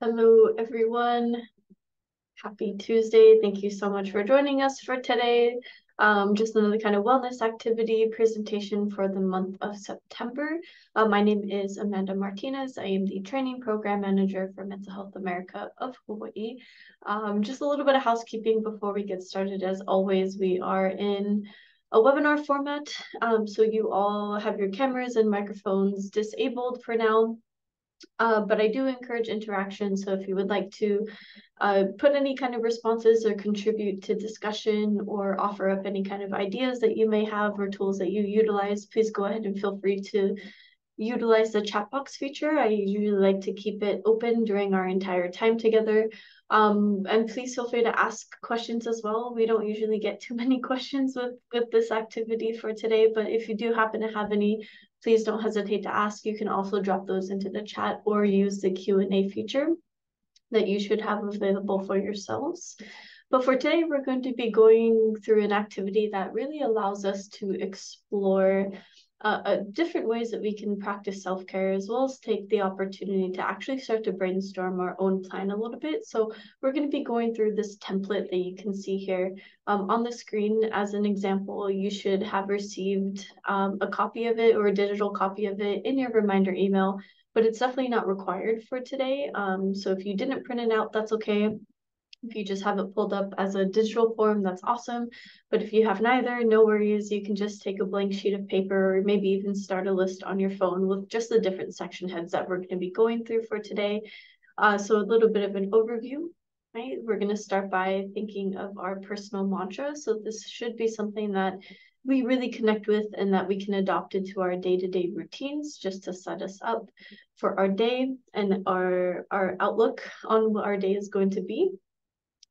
Hello, everyone. Happy Tuesday. Thank you so much for joining us for today. Just another kind of wellness activity presentation for the month of September. My name is Amanda Martinez. I am the training program manager for Mental Health America of Hawaii. Just a little bit of housekeeping before we get started. As always, we are in a webinar format. So you all have your cameras and microphones disabled for now. But I do encourage interaction. So if you would like to put any kind of responses or contribute to discussion or offer up any kind of ideas that you may have or tools that you utilize, please go ahead and feel free to utilize the chat box feature. I usually like to keep it open during our entire time together. And please feel free to ask questions as well. We don't usually get too many questions with this activity for today, but if you do happen to have any, please don't hesitate to ask. You can also drop those into the chat or use the Q&A feature that you should have available for yourselves. But for today, we're going to be going through an activity that really allows us to explore different ways that we can practice self-care, as well as take the opportunity to actually start to brainstorm our own plan a little bit. So we're going to be going through this template that you can see here on the screen. As an example, you should have received a copy of it or a digital copy of it in your reminder email, but it's definitely not required for today. So if you didn't print it out, that's okay. If you just have it pulled up as a digital form, that's awesome. But if you have neither, no worries. You can just take a blank sheet of paper or maybe even start a list on your phone with just the different section heads that we're going to be going through for today. So a little bit of an overview, right? We're going to start by thinking of our personal mantra. So this should be something that we really connect with and that we can adopt into our day-to-day routines just to set us up for our day and our outlook on what our day is going to be.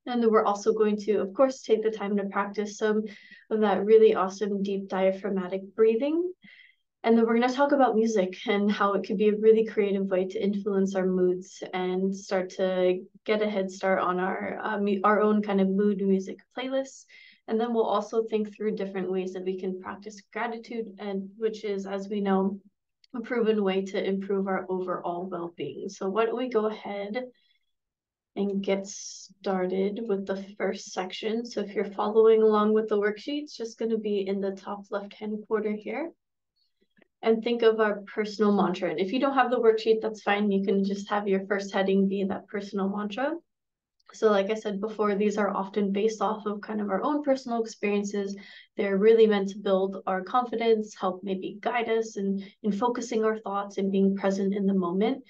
And then we're also going to, of course, take the time to practice some of that really awesome deep diaphragmatic breathing. And then we're going to talk about music and how it could be a really creative way to influence our moods and start to get a head start on our own kind of mood music playlists. And then we'll also think through different ways that we can practice gratitude, and which is, as we know, a proven way to improve our overall well-being. So why don't we go ahead and get started with the first section. So if you're following along with the worksheet, it's just going to be in the top left-hand corner here. And think of our personal mantra. And if you don't have the worksheet, that's fine. You can just have your first heading be that personal mantra. So like I said before, these are often based off of kind of our own personal experiences. They're really meant to build our confidence, help maybe guide us in focusing our thoughts and being present in the moment.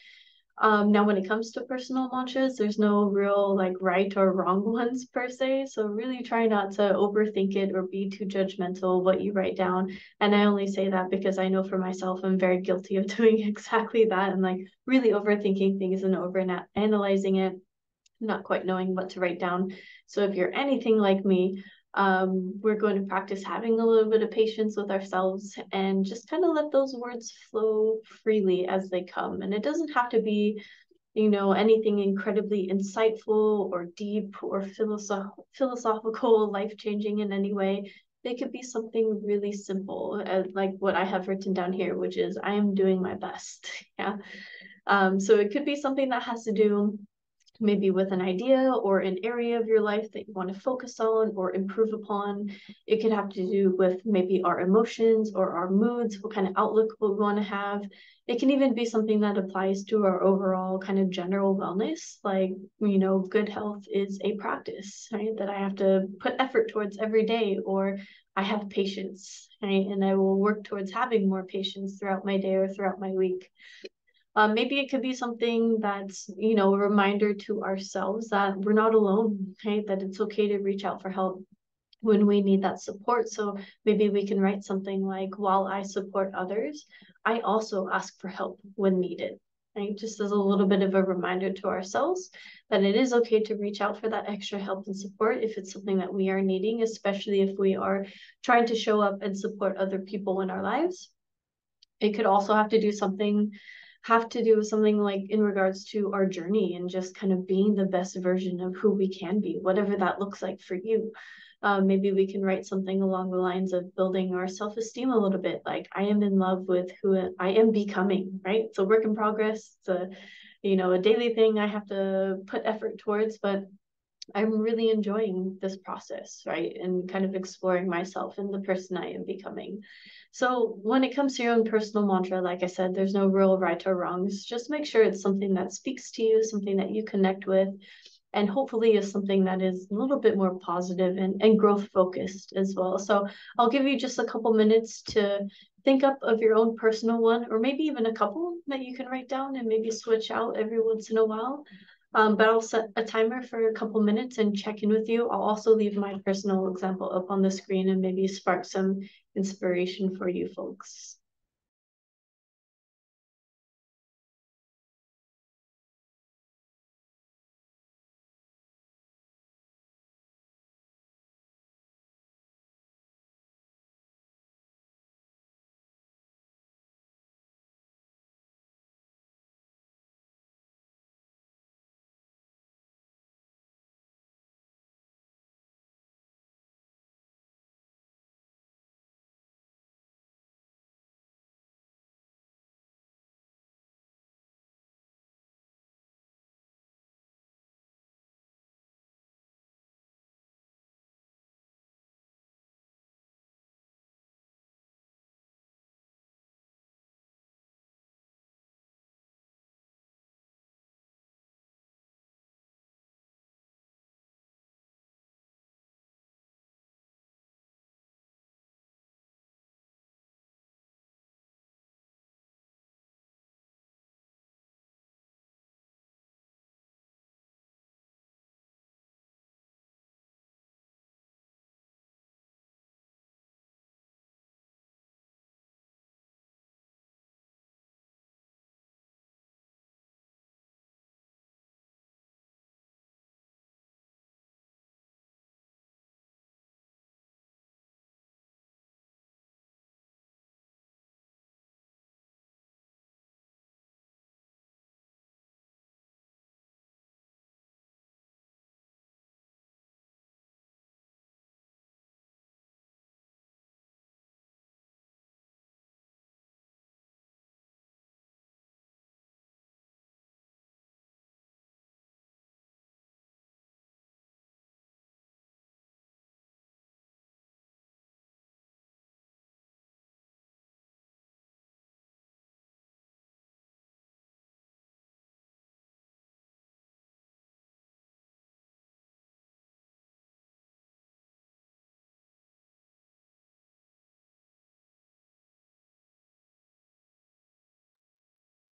Now, when it comes to personal mantras, there's no real like right or wrong ones per se. So really try not to overthink it or be too judgmental what you write down. And I only say that because I know for myself, I'm very guilty of doing exactly that and like really overthinking things and over analyzing it, not quite knowing what to write down. So if you're anything like me, we're going to practice having a little bit of patience with ourselves and just kind of let those words flow freely as they come. And it doesn't have to be, anything incredibly insightful or deep or philosophical, life-changing in any way. They could be something really simple, like what I have written down here, which is, I am doing my best. Yeah. So it could be something that has to do maybe with an idea or an area of your life that you want to focus on or improve upon. It could have to do with maybe our emotions or our moods, what kind of outlook we want to have. It can even be something that applies to our overall kind of general wellness, like, good health is a practice, right? That I have to put effort towards every day, or I have patience, right? And I will work towards having more patience throughout my day or throughout my week. Maybe it could be something that's, a reminder to ourselves that we're not alone, right? That it's okay to reach out for help when we need that support. So maybe we can write something like, while I support others, I also ask for help when needed, right? Just as a little bit of a reminder to ourselves that it is okay to reach out for that extra help and support if it's something that we are needing, especially if we are trying to show up and support other people in our lives. It could also have to do with something like in regards to our journey and just kind of being the best version of who we can be, whatever that looks like for you. Maybe we can write something along the lines of building our self-esteem a little bit, like I am in love with who I am becoming, right? It's a work in progress. It's a daily thing I have to put effort towards, but I'm really enjoying this process, right? And kind of exploring myself and the person I am becoming. So when it comes to your own personal mantra, like I said, there's no real right or wrongs. Just make sure it's something that speaks to you, something that you connect with, and hopefully is something that is a little bit more positive and growth focused as well. So I'll give you just a couple minutes to think up of your own personal one, or maybe even a couple that you can write down and maybe switch out every once in a while. But I'll set a timer for a couple minutes and check in with you. I'll also leave my personal example up on the screen and maybe spark some inspiration for you folks.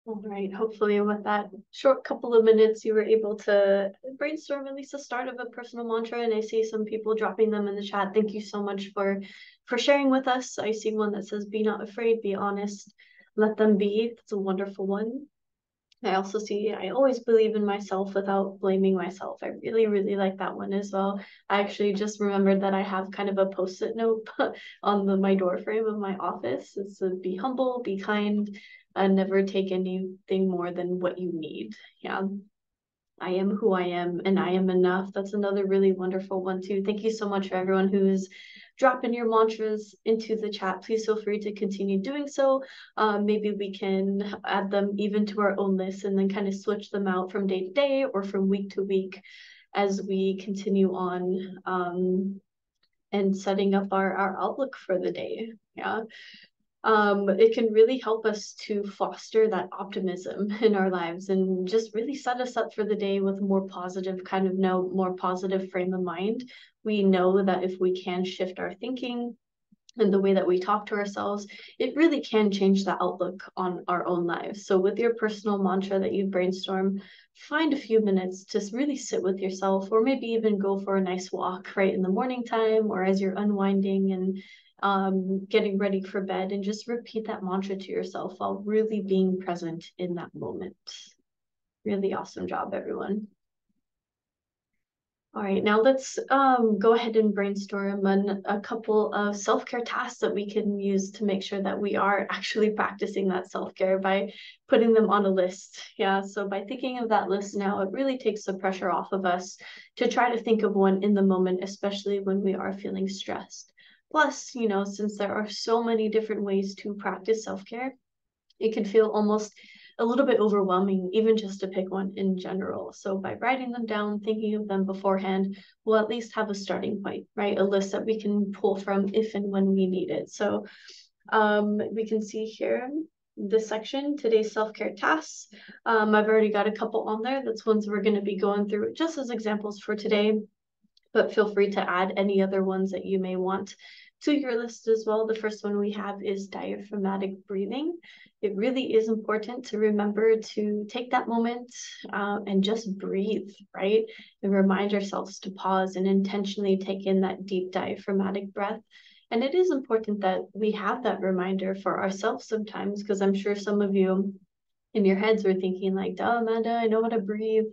All right, hopefully with that short couple of minutes, you were able to brainstorm at least a start of a personal mantra. And I see some people dropping them in the chat. Thank you so much for sharing with us. I see one that says, "Be not afraid, be honest, let them be." That's a wonderful one. I also see, "I always believe in myself without blaming myself." I really, really like that one as well. I actually just remembered that I have kind of a post-it note on my door frame of my office. It says, "Be humble, be kind, and never take anything more than what you need." Yeah. I am who I am and I am enough. That's another really wonderful one too. Thank you so much for everyone who's dropping your mantras into the chat. Please feel free to continue doing so. Maybe we can add them even to our own list and then kind of switch them out from day to day or from week to week as we continue on and setting up our outlook for the day. Yeah. It can really help us to foster that optimism in our lives and just really set us up for the day with more positive kind of more positive frame of mind. We know that if we can shift our thinking and the way that we talk to ourselves, it really can change the outlook on our own lives. So with your personal mantra that you brainstorm, find a few minutes to really sit with yourself, or maybe even go for a nice walk right in the morning time or as you're unwinding and getting ready for bed, and just repeat that mantra to yourself while really being present in that moment. Really awesome job, everyone. All right, now let's go ahead and brainstorm on a couple of self-care tasks that we can use to make sure that we are actually practicing that self-care by putting them on a list. Yeah, so by thinking of that list now, it really takes the pressure off of us to try to think of one in the moment, especially when we are feeling stressed. Plus, since there are so many different ways to practice self-care, it can feel almost a little bit overwhelming, even just to pick one in general. So by writing them down, thinking of them beforehand, we'll at least have a starting point, right? A list that we can pull from if and when we need it. So we can see here this section, today's self-care tasks. I've already got a couple on there. That's ones we're going to be going through just as examples for today, but feel free to add any other ones that you may want to your list as well. The first one we have is diaphragmatic breathing. It really is important to remember to take that moment and just breathe, right? And remind ourselves to pause and intentionally take in that deep diaphragmatic breath. And it is important that we have that reminder for ourselves sometimes, because I'm sure some of you in your heads were thinking like, duh, Amanda, I know how to breathe.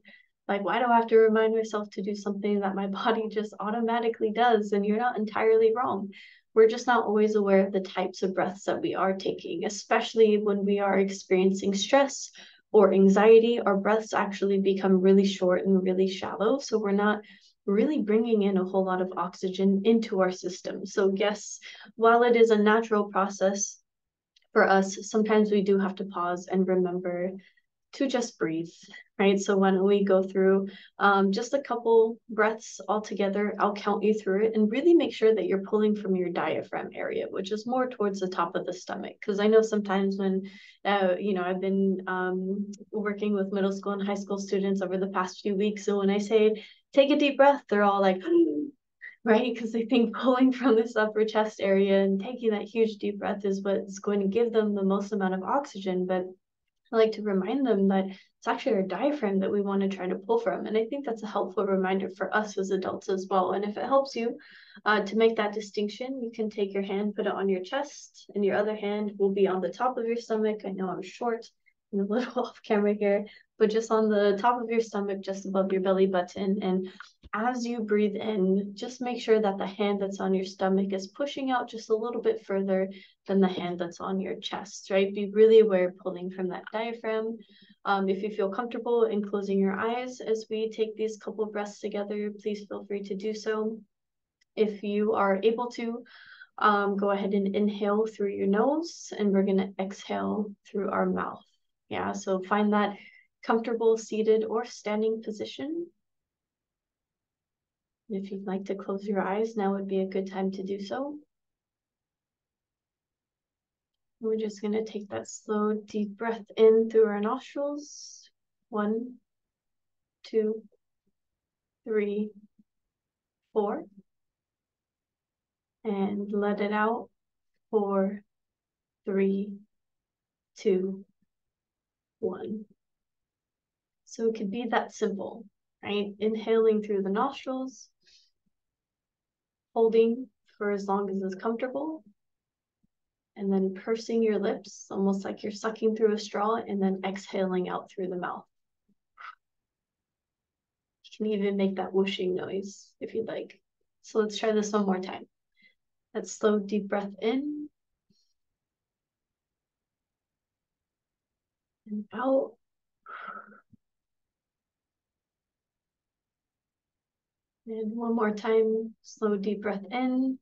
Like, why do I have to remind myself to do something that my body just automatically does? And you're not entirely wrong. We're just not always aware of the types of breaths that we are taking, especially when we are experiencing stress or anxiety. Our breaths actually become really short and really shallow. So we're not really bringing in a whole lot of oxygen into our system. So yes, while it is a natural process for us, sometimes we do have to pause and remember to just breathe, right? So why don't we go through just a couple breaths all together. I'll count you through it and really make sure that you're pulling from your diaphragm area, which is more towards the top of the stomach. Because I know sometimes when, I've been working with middle school and high school students over the past few weeks. So when I say, take a deep breath, they're all like, right? Because they think pulling from this upper chest area and taking that huge deep breath is what's going to give them the most amount of oxygen. But I like to remind them that it's actually our diaphragm that we want to try to pull from. And I think that's a helpful reminder for us as adults as well. And if it helps you to make that distinction, you can take your hand, put it on your chest, and your other hand will be on the top of your stomach. I know I'm short and a little off camera here, but just on the top of your stomach, just above your belly button. And as you breathe in, just make sure that the hand that's on your stomach is pushing out just a little bit further than the hand that's on your chest, right? Be really aware of pulling from that diaphragm. If you feel comfortable in closing your eyes as we take these couple breaths together, please feel free to do so. If you are able to, go ahead and inhale through your nose, and we're going to exhale through our mouth. Yeah, so find that comfortable seated or standing position. If you'd like to close your eyes, now would be a good time to do so. We're just going to take that slow, deep breath in through our nostrils. 1, 2, 3, 4. And let it out. 4, 3, 2, 1. So it could be that simple, right? Inhaling through the nostrils, holding for as long as is comfortable, and then pursing your lips, almost like you're sucking through a straw, and then exhaling out through the mouth. You can even make that whooshing noise if you'd like. So let's try this one more time. That slow, deep breath in and out. And one more time, slow, deep breath in.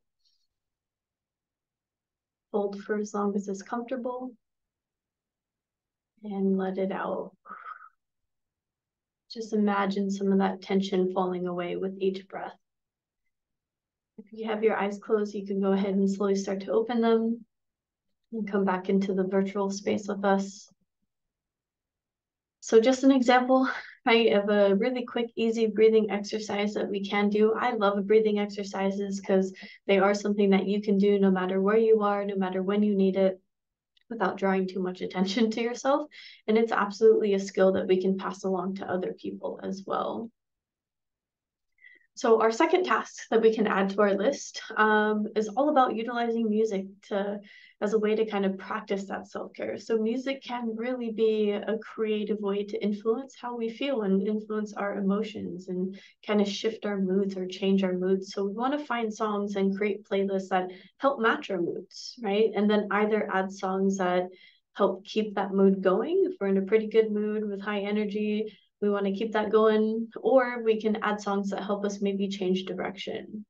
Hold for as long as is comfortable. And let it out. Just imagine some of that tension falling away with each breath. If you have your eyes closed, you can go ahead and slowly start to open them and come back into the virtual space with us. So just an example, right, of a really quick, easy breathing exercise that we can do. I love breathing exercises because they are something that you can do no matter where you are, no matter when you need it, without drawing too much attention to yourself. And it's absolutely a skill that we can pass along to other people as well. So our second task that we can add to our list is all about utilizing music as a way to kind of practice that self-care. So music can really be a creative way to influence how we feel and influence our emotions and kind of shift our moods or change our moods. So we want to find songs and create playlists that help match our moods, right? And then either add songs that help keep that mood going. If we're in a pretty good mood with high energy, we want to keep that going, or we can add songs that help us maybe change direction.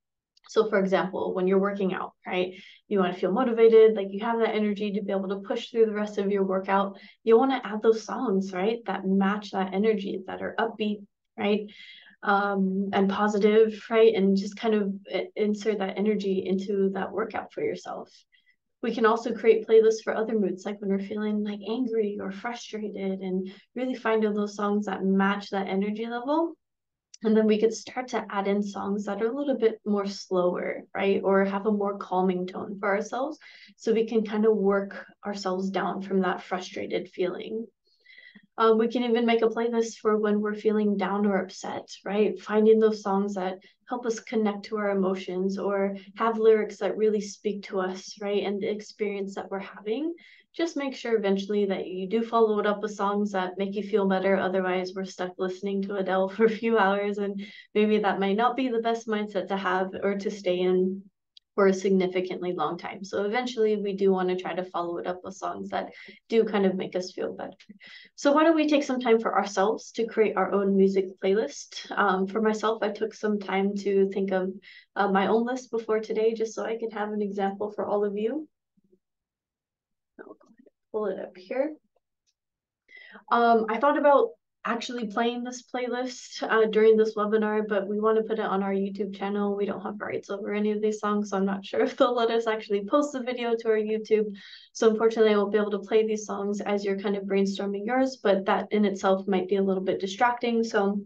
So for example, when you're working out, right, you want to feel motivated, like you have that energy to be able to push through the rest of your workout. You want to add those songs, right, that match that energy, that are upbeat, right, and positive, right, and just kind of insert that energy into that workout for yourself. We can also create playlists for other moods, like when we're feeling like angry or frustrated, and really finding those songs that match that energy level. And then we could start to add in songs that are a little bit more slower, right? Or have a more calming tone for ourselves. So we can kind of work ourselves down from that frustrated feeling. We can even make a playlist for when we're feeling down or upset, right? Finding those songs that help us connect to our emotions or have lyrics that really speak to us, right? And the experience that we're having. Just make sure eventually that you do follow it up with songs that make you feel better. Otherwise, we're stuck listening to Adele for a few hours, and maybe that might not be the best mindset to have or to stay in for a significantly long time. So eventually we do want to try to follow it up with songs that do kind of make us feel better. So why don't we take some time for ourselves to create our own music playlist? For myself, I took some time to think of my own list before today, just so I could have an example for all of you. I'll go ahead and pull it up here. I thought about actually playing this playlist during this webinar, but we want to put it on our YouTube channel. We don't have rights over any of these songs, so I'm not sure if they'll let us actually post the video to our YouTube. So unfortunately, I won't be able to play these songs as you're kind of brainstorming yours, but that in itself might be a little bit distracting. So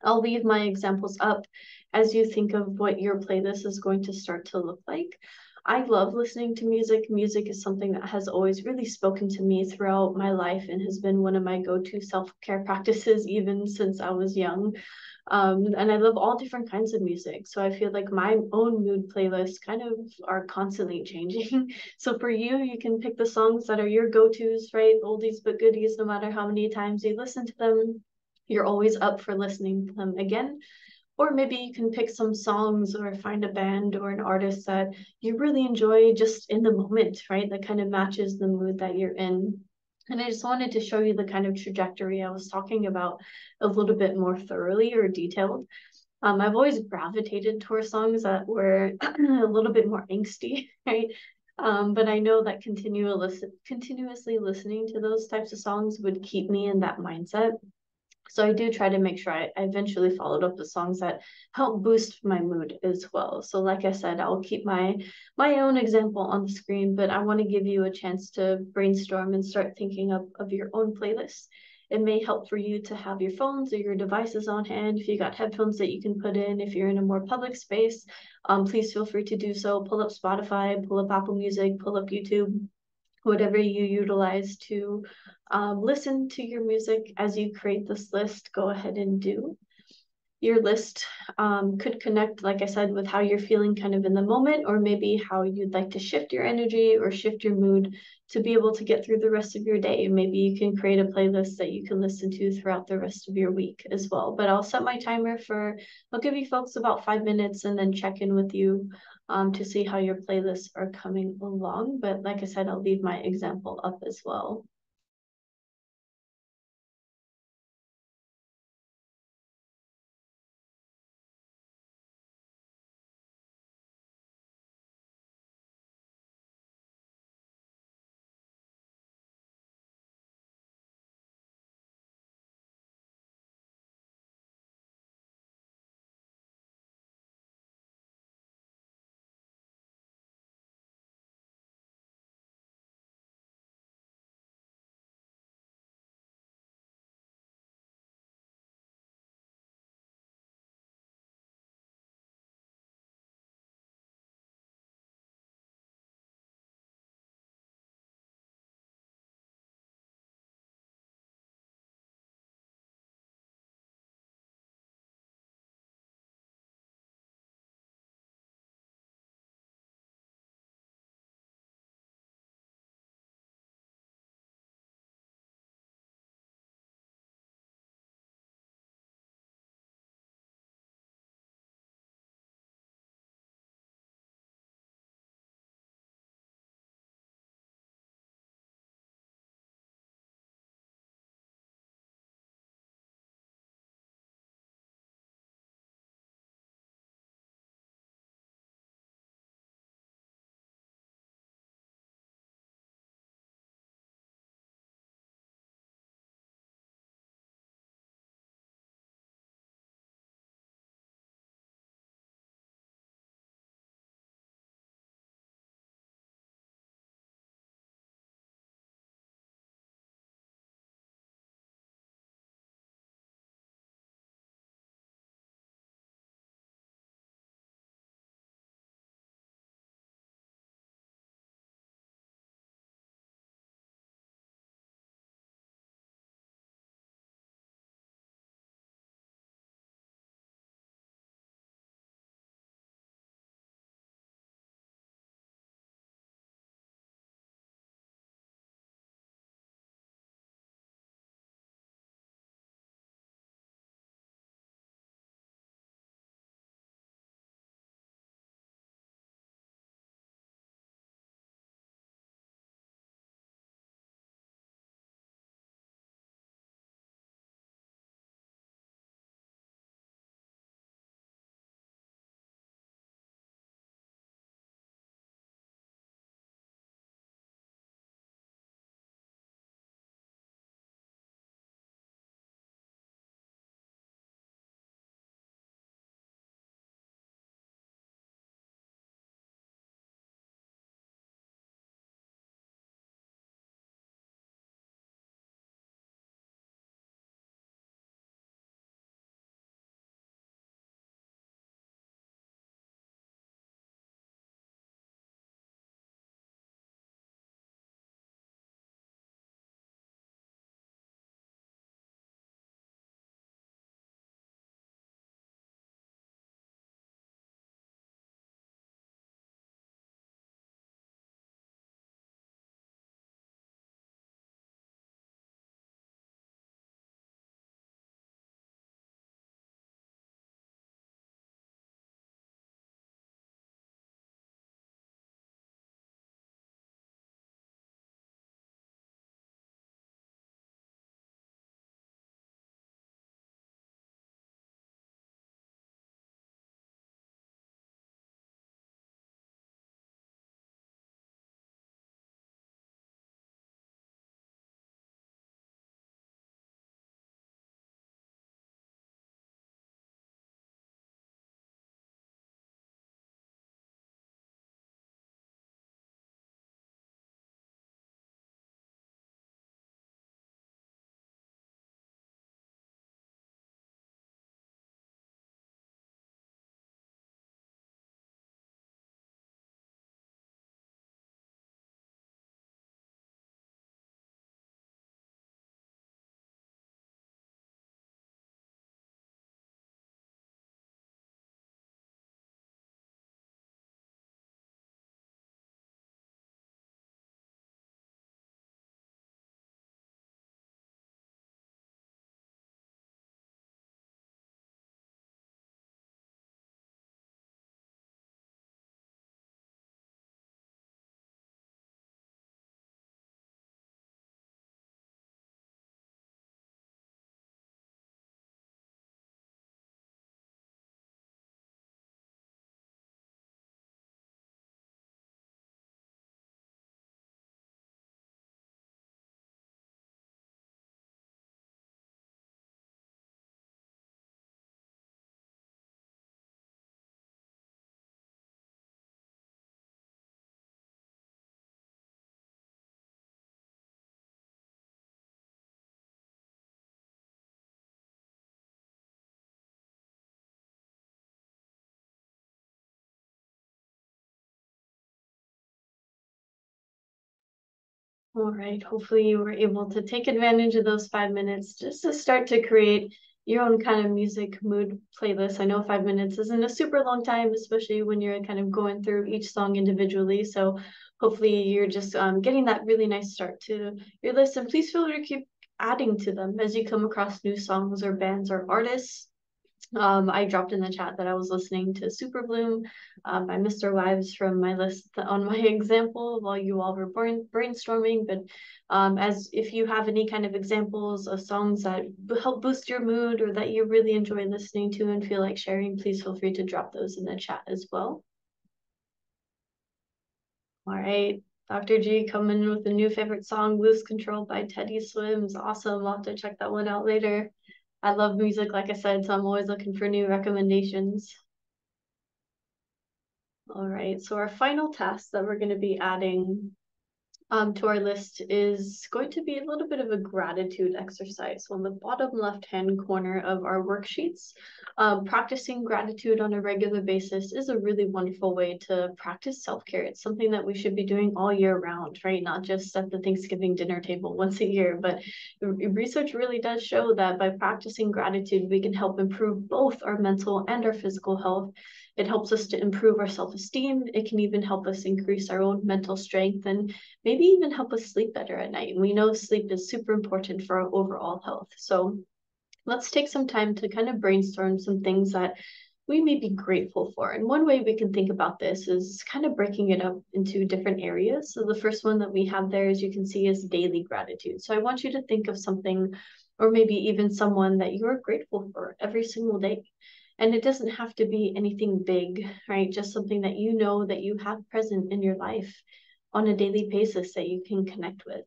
I'll leave my examples up as you think of what your playlist is going to start to look like. I love listening to music. Music is something that has always really spoken to me throughout my life and has been one of my go-to self-care practices even since I was young. And I love all different kinds of music. So I feel like my own mood playlists kind of are constantly changing. So for you, you can pick the songs that are your go-tos, right? Oldies but goodies, no matter how many times you listen to them. You're always up for listening to them again. Or maybe you can pick some songs or find a band or an artist that you really enjoy just in the moment, right? That kind of matches the mood that you're in. And I just wanted to show you the kind of trajectory I was talking about a little bit more thoroughly or detailed. I've always gravitated towards songs that were a little bit more angsty, right? But I know that continuously listening to those types of songs would keep me in that mindset. So I do try to make sure I eventually followed up with songs that help boost my mood as well. So like I said, I'll keep my own example on the screen, but I want to give you a chance to brainstorm and start thinking of your own playlist. It may help for you to have your phones or your devices on hand. If you got headphones that you can put in, if you're in a more public space, please feel free to do so. Pull up Spotify, pull up Apple Music, pull up YouTube, whatever you utilize to listen to your music as you create this list, go ahead and do. Your list could connect, like I said, with how you're feeling kind of in the moment, or maybe how you'd like to shift your energy or shift your mood to be able to get through the rest of your day. Maybe you can create a playlist that you can listen to throughout the rest of your week as well. But I'll set my timer I'll give you folks about 5 minutes and then check in with you to see how your playlists are coming along. But like I said, I'll leave my example up as well. All right, hopefully you were able to take advantage of those 5 minutes just to start to create your own kind of music mood playlist. I know 5 minutes isn't a super long time, especially when you're kind of going through each song individually. So hopefully you're just getting that really nice start to your list. And please feel free to keep adding to them as you come across new songs or bands or artists. I dropped in the chat that I was listening to Super Bloom by Mr. Wives from my list on my example while you all were brainstorming. But as if you have any kind of examples of songs that help boost your mood or that you really enjoy listening to and feel like sharing, please feel free to drop those in the chat as well. All right. Dr. G coming in with a new favorite song, Lose Control by Teddy Swims. Awesome. I'll have to check that one out later. I love music, like I said, so I'm always looking for new recommendations. All right, so our final task that we're going to be adding to our list is going to be a little bit of a gratitude exercise. So on the bottom left-hand corner of our worksheets, practicing gratitude on a regular basis is a really wonderful way to practice self-care. It's something that we should be doing all year round, right? Not just at the Thanksgiving dinner table once a year, but research really does show that by practicing gratitude, we can help improve both our mental and our physical health. It helps us to improve our self-esteem. It can even help us increase our own mental strength and maybe even help us sleep better at night. And we know sleep is super important for our overall health. So let's take some time to kind of brainstorm some things that we may be grateful for. And one way we can think about this is kind of breaking it up into different areas. So the first one that we have there, as you can see, is daily gratitude. So I want you to think of something, or maybe even someone that you're grateful for every single day. And it doesn't have to be anything big, right? Just something that you know that you have present in your life on a daily basis that you can connect with.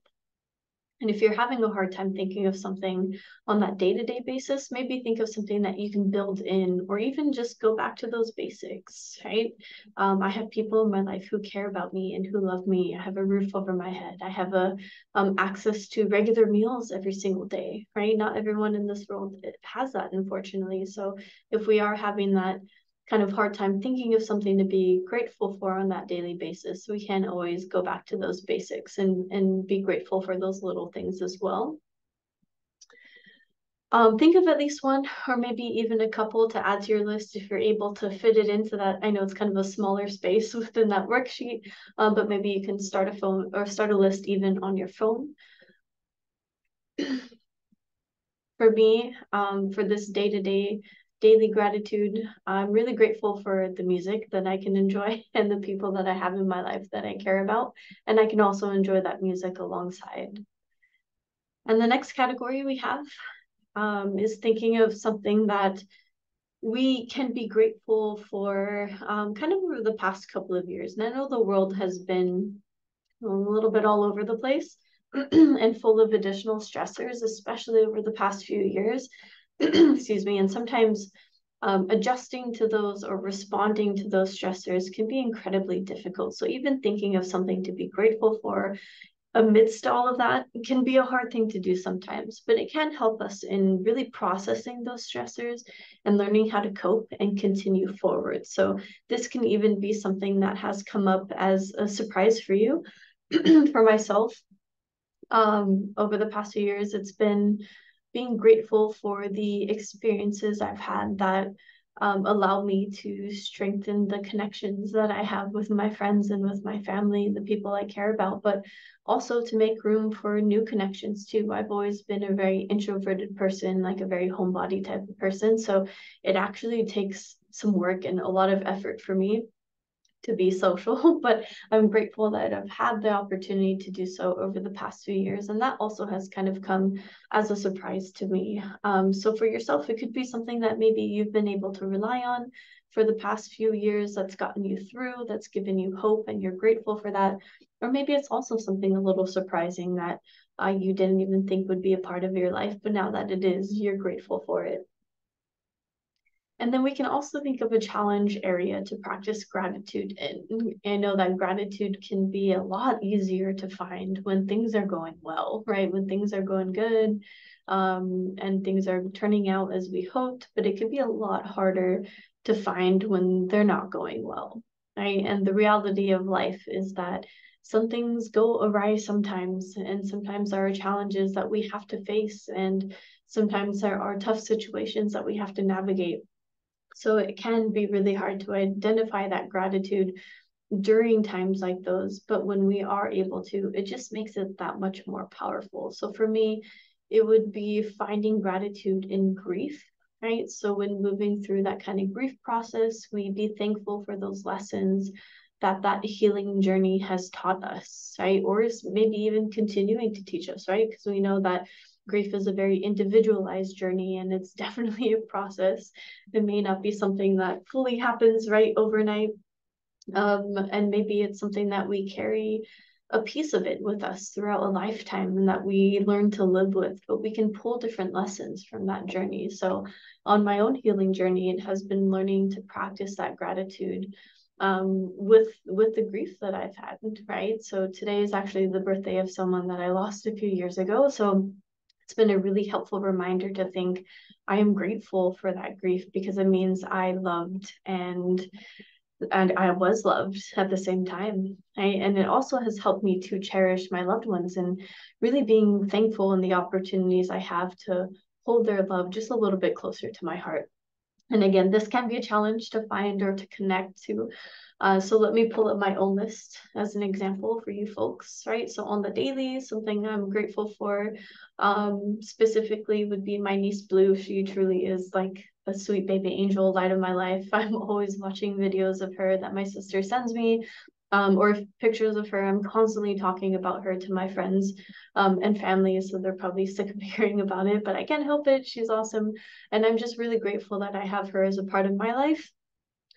And if you're having a hard time thinking of something on that day-to-day basis, maybe think of something that you can build in, or even just go back to those basics, right? I have people in my life who care about me and who love me. I have a roof over my head. I have access to regular meals every single day, right? Not everyone in this world has that, unfortunately. So if we are having that kind of hard time thinking of something to be grateful for on that daily basis, we can always go back to those basics and be grateful for those little things as well. Think of at least one or maybe even a couple to add to your list if you're able to fit it into that. I know it's kind of a smaller space within that worksheet, but maybe you can start a list even on your phone. For me, for this daily gratitude, I'm really grateful for the music that I can enjoy and the people that I have in my life that I care about. And I can also enjoy that music alongside. And the next category we have is thinking of something that we can be grateful for kind of over the past couple of years. And I know the world has been a little bit all over the place and full of additional stressors, especially over the past few years. Excuse me. And sometimes adjusting to those or responding to those stressors can be incredibly difficult. So even thinking of something to be grateful for amidst all of that can be a hard thing to do sometimes, but it can help us in really processing those stressors and learning how to cope and continue forward. So this can even be something that has come up as a surprise for you. For myself, over the past few years, it's been being grateful for the experiences I've had that allow me to strengthen the connections that I have with my friends and with my family and the people I care about, but also to make room for new connections too. I've always been a very introverted person, like a very homebody type of person. So it actually takes some work and a lot of effort for me to be social, but I'm grateful that I've had the opportunity to do so over the past few years. And that also has kind of come as a surprise to me. So for yourself, it could be something that maybe you've been able to rely on for the past few years that's gotten you through, that's given you hope, and you're grateful for that. Or maybe it's also something a little surprising that you didn't even think would be a part of your life, but now that it is, you're grateful for it. And then we can also think of a challenge area to practice gratitude in. I know that gratitude can be a lot easier to find when things are going well, right? When things are going good and things are turning out as we hoped, but it can be a lot harder to find when they're not going well, right? And the reality of life is that some things go awry sometimes, and sometimes there are challenges that we have to face, and sometimes there are tough situations that we have to navigate. So it can be really hard to identify that gratitude during times like those, but when we are able to, it just makes it that much more powerful. So for me, it would be finding gratitude in grief, right? So when moving through that kind of grief process, we be thankful for those lessons that that healing journey has taught us, right? Or is maybe even continuing to teach us, right? Because we know that grief is a very individualized journey, and it's definitely a process. It may not be something that fully happens right overnight, and maybe it's something that we carry a piece of it with us throughout a lifetime and that we learn to live with, but we can pull different lessons from that journey. So on my own healing journey, it has been learning to practice that gratitude with the grief that I've had, right? So today is actually the birthday of someone that I lost a few years ago. So it's been a really helpful reminder to think I am grateful for that grief, because it means I loved and I was loved at the same time. And it also has helped me to cherish my loved ones and really being thankful in the opportunities I have to hold their love just a little bit closer to my heart. And again, this can be a challenge to find or to connect to. So let me pull up my own list as an example for you folks, right? So on the daily, something I'm grateful for specifically would be my niece Blue. She truly is like a sweet baby angel, light of my life. I'm always watching videos of her that my sister sends me, or pictures of her. I'm constantly talking about her to my friends and family, so they're probably sick of hearing about it, but I can't help it. She's awesome. And I'm just really grateful that I have her as a part of my life,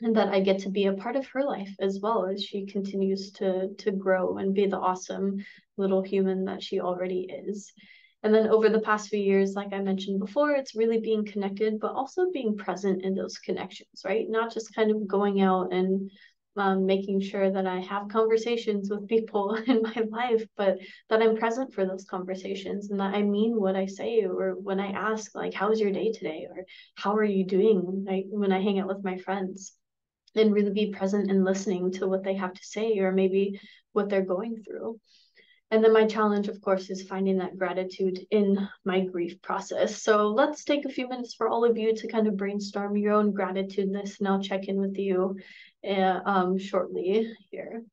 and that I get to be a part of her life as well as she continues to grow and be the awesome little human that she already is. And then over the past few years, like I mentioned before, it's really being connected, but also being present in those connections, right? Not just kind of going out and making sure that I have conversations with people in my life, but that I'm present for those conversations and that I mean what I say, or when I ask, like, how was your day today? Or how are you doing? Like when I hang out with my friends, and really be present and listening to what they have to say, or maybe what they're going through. And then my challenge, of course, is finding that gratitude in my grief process. So let's take a few minutes for all of you to kind of brainstorm your own gratitude list, and I'll check in with you shortly here.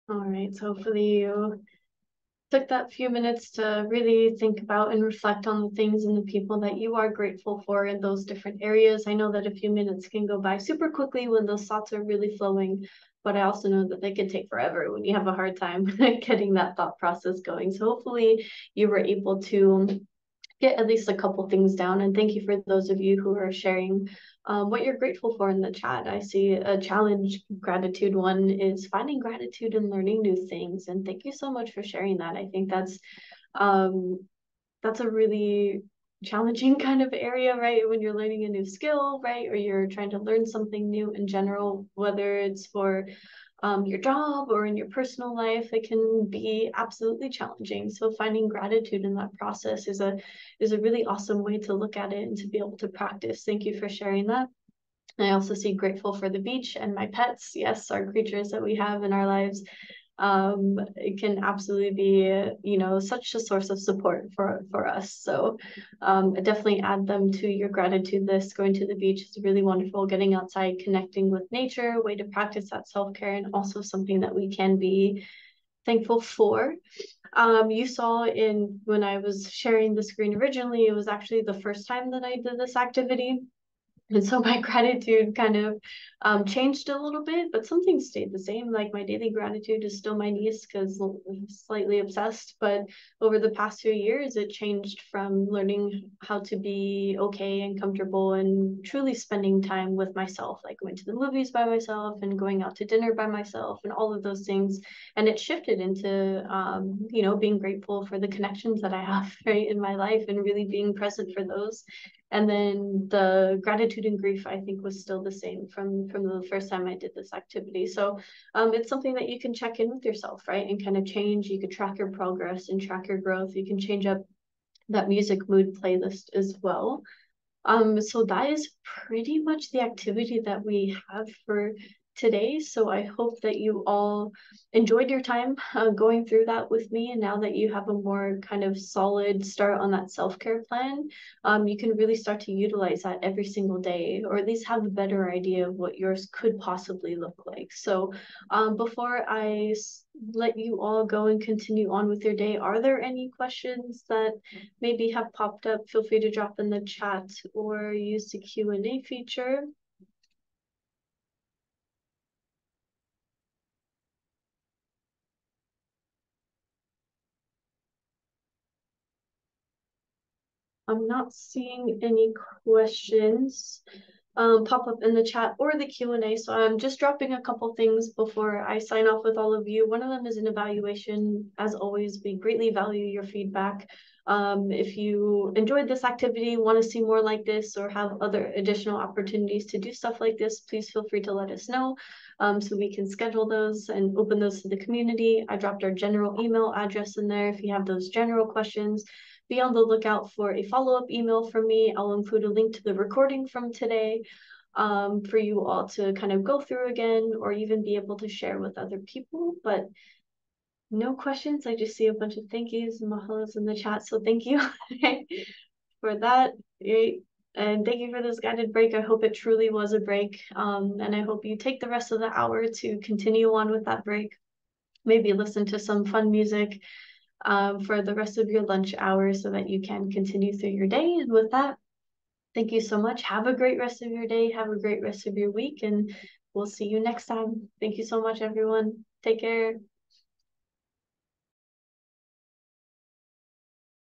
All right, so hopefully you took that few minutes to really think about and reflect on the things and the people that you are grateful for in those different areas. I know that a few minutes can go by super quickly when those thoughts are really flowing, but I also know that they can take forever when you have a hard time getting that thought process going. So hopefully you were able to get at least a couple things down. And thank you for those of you who are sharing what you're grateful for in the chat. I see a challenge gratitude one is finding gratitude and learning new things. And thank you so much for sharing that. I think um, that's a really challenging kind of area, right? When you're learning a new skill, right? Or you're trying to learn something new in general, whether it's for your job or in your personal life, it can be absolutely challenging. So finding gratitude in that process is a really awesome way to look at it and to be able to practice. Thank you for sharing that. I also see grateful for the beach and my pets. Yes, our creatures that we have in our lives. It can absolutely be, such a source of support for us. So definitely add them to your gratitude list. Going to the beach is really wonderful. Getting outside, connecting with nature, way to practice that self-care, and also something that we can be thankful for. You saw in when I was sharing the screen originally, it was actually the first time that I did this activity. And so my gratitude kind of changed a little bit, but something stayed the same. Like my daily gratitude is still my niece because I'm slightly obsessed. But over the past few years, it changed from learning how to be okay and comfortable and truly spending time with myself, like going to the movies by myself and going out to dinner by myself and all of those things. And it shifted into, being grateful for the connections that I have, right, in my life and really being present for those. And then the gratitude and grief, I think, was still the same from the first time I did this activity. So it's something that you can check in with yourself, right? And kind of change. You could track your progress and track your growth. You can change up that music mood playlist as well. So that is pretty much the activity that we have for today. So I hope that you all enjoyed your time going through that with me. And now that you have a more kind of solid start on that self-care plan, you can really start to utilize that every single day, or at least have a better idea of what yours could possibly look like. So before I let you all go and continue on with your day, are there any questions that maybe have popped up? Feel free to drop in the chat or use the Q&A feature. I'm not seeing any questions pop up in the chat or the Q&A. So I'm just dropping a couple things before I sign off with all of you. One of them is an evaluation. As always, we greatly value your feedback. If you enjoyed this activity, want to see more like this, or have other additional opportunities to do stuff like this, please feel free to let us know so we can schedule those and open those to the community. I dropped our general email address in there if you have those general questions. Be on the lookout for a follow-up email from me. I'll include a link to the recording from today for you all to kind of go through again or even be able to share with other people. But no questions. I just see a bunch of thank yous and mahalos in the chat. So thank you for that. And thank you for this guided break. I hope it truly was a break. And I hope you take the rest of the hour to continue on with that break. Maybe listen to some fun music for the rest of your lunch hour so that you can continue through your day. And with that, thank you so much. Have a great rest of your day. Have a great rest of your week. And we'll see you next time. Thank you so much, everyone. Take care.